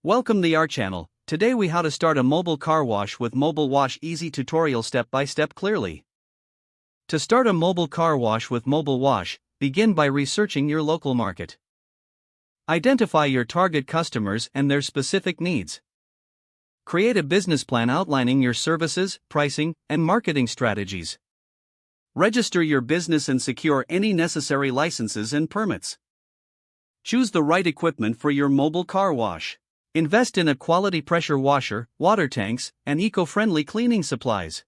Welcome to our channel. Today we how to start a mobile car wash with MobileWash easy tutorial step by step clearly. To start a mobile car wash with MobileWash, begin by researching your local market. Identify your target customers and their specific needs. Create a business plan outlining your services, pricing, and marketing strategies. Register your business and secure any necessary licenses and permits. Choose the right equipment for your mobile car wash. Invest in a quality pressure washer, water tanks, and eco-friendly cleaning supplies.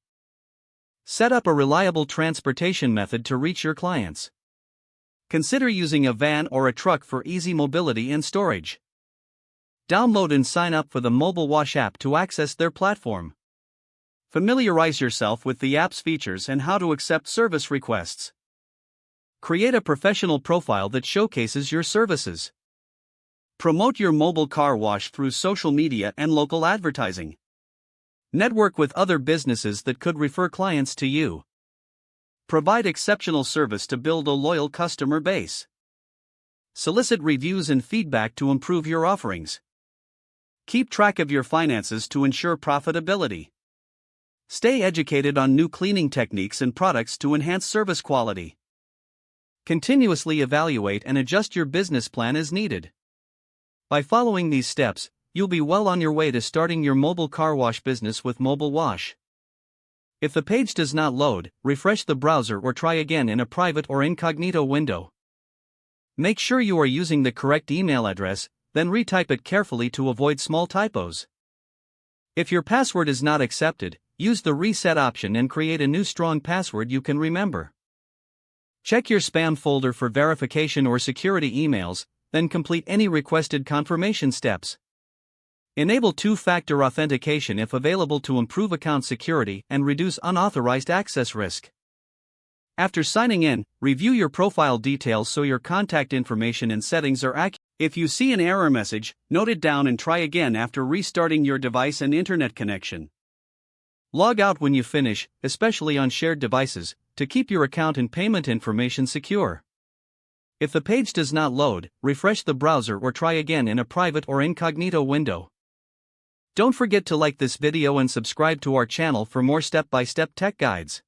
Set up a reliable transportation method to reach your clients. Consider using a van or a truck for easy mobility and storage. Download and sign up for the MobileWash app to access their platform. Familiarize yourself with the app's features and how to accept service requests. Create a professional profile that showcases your services. Promote your mobile car wash through social media and local advertising. Network with other businesses that could refer clients to you. Provide exceptional service to build a loyal customer base. Solicit reviews and feedback to improve your offerings. Keep track of your finances to ensure profitability. Stay educated on new cleaning techniques and products to enhance service quality. Continuously evaluate and adjust your business plan as needed. By following these steps, you'll be well on your way to starting your mobile car wash business with MobileWash. If the page does not load, refresh the browser or try again in a private or incognito window. Make sure you are using the correct email address, then retype it carefully to avoid small typos. If your password is not accepted, use the reset option and create a new strong password you can remember. Check your spam folder for verification or security emails, then complete any requested confirmation steps. Enable two-factor authentication if available to improve account security and reduce unauthorized access risk. After signing in, review your profile details so your contact information and settings are accurate. If you see an error message, note it down and try again after restarting your device and internet connection. Log out when you finish, especially on shared devices, to keep your account and payment information secure. If the page does not load, refresh the browser or try again in a private or incognito window. Don't forget to like this video and subscribe to our channel for more step-by-step tech guides.